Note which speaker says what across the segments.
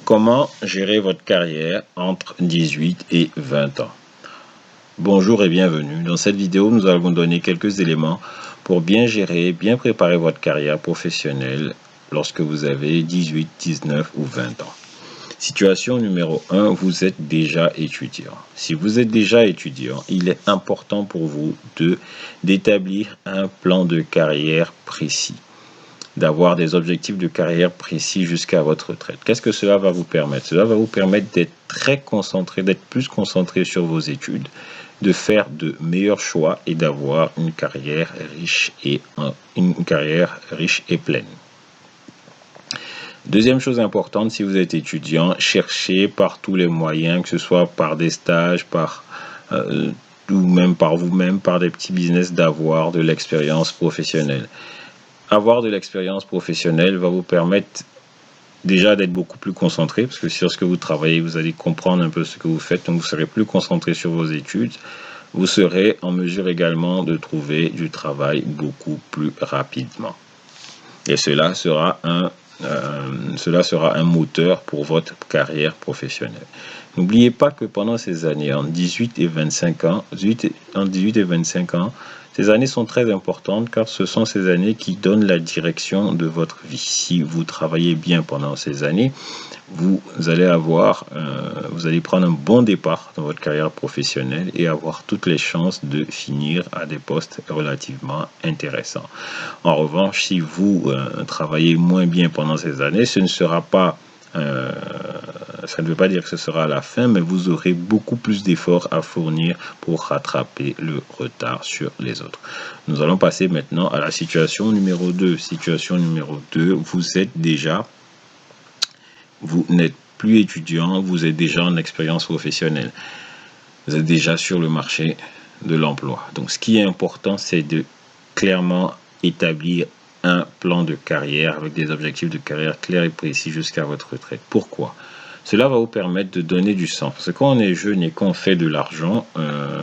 Speaker 1: Comment gérer votre carrière entre 18 et 20 ans? Bonjour et bienvenue. Dans cette vidéo, nous allons donner quelques éléments pour bien gérer, bien préparer votre carrière professionnelle lorsque vous avez 18, 19 ou 20 ans. Situation numéro 1, vous êtes déjà étudiant. Si vous êtes déjà étudiant, il est important pour vous d'établir un plan de carrière précis, d'avoir des objectifs de carrière précis jusqu'à votre retraite. Qu'est-ce que cela va vous permettre? Cela va vous permettre d'être très concentré, d'être plus concentré sur vos études, de faire de meilleurs choix et d'avoir une carrière riche et pleine. Deuxième chose importante, si vous êtes étudiant, cherchez par tous les moyens, que ce soit par des stages, ou même par vous-même, par des petits business, d'avoir de l'expérience professionnelle. Avoir de l'expérience professionnelle va vous permettre déjà d'être beaucoup plus concentré, parce que sur ce que vous travaillez, vous allez comprendre un peu ce que vous faites, donc vous serez plus concentré sur vos études. Vous serez en mesure également de trouver du travail beaucoup plus rapidement. Et cela sera un moteur pour votre carrière professionnelle. N'oubliez pas que pendant ces années, entre 18 et 25 ans, ces années sont très importantes car ce sont ces années qui donnent la direction de votre vie. Si vous travaillez bien pendant ces années, vous allez prendre un bon départ dans votre carrière professionnelle et avoir toutes les chances de finir à des postes relativement intéressants. En revanche, si vous travaillez moins bien pendant ces années, ça ne veut pas dire que ce sera la fin, mais vous aurez beaucoup plus d'efforts à fournir pour rattraper le retard sur les autres. Nous allons passer maintenant à la situation numéro 2. Situation numéro 2, vous n'êtes plus étudiant, vous êtes déjà en expérience professionnelle. Vous êtes déjà sur le marché de l'emploi. Donc, ce qui est important, c'est de clairement établir un plan de carrière avec des objectifs de carrière clairs et précis jusqu'à votre retraite. Pourquoi? Cela va vous permettre de donner du sens. Parce que quand on est jeune et qu'on fait de l'argent,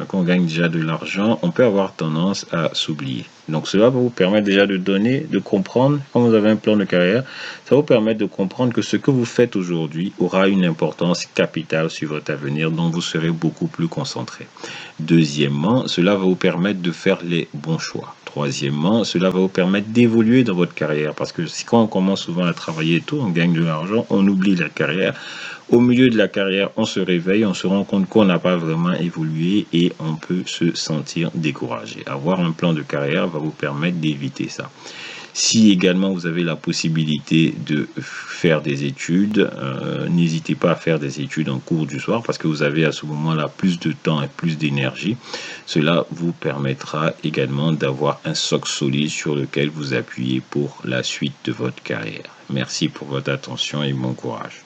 Speaker 1: qu'on gagne déjà de l'argent, on peut avoir tendance à s'oublier. Donc cela va vous permettre déjà de comprendre, quand vous avez un plan de carrière, ça va vous permettre de comprendre que ce que vous faites aujourd'hui aura une importance capitale sur votre avenir, dont vous serez beaucoup plus concentré. Deuxièmement, cela va vous permettre de faire les bons choix. Troisièmement, cela va vous permettre d'évoluer dans votre carrière, parce que quand on commence souvent à travailler tôt, on gagne de l'argent, on oublie la carrière. Au milieu de la carrière, on se réveille, on se rend compte qu'on n'a pas vraiment évolué et on peut se sentir découragé. Avoir un plan de carrière va vous permettre d'éviter ça. Si également vous avez la possibilité de faire des études, n'hésitez pas à faire des études en cours du soir parce que vous avez à ce moment-là plus de temps et plus d'énergie. Cela vous permettra également d'avoir un socle solide sur lequel vous appuyez pour la suite de votre carrière. Merci pour votre attention et bon courage.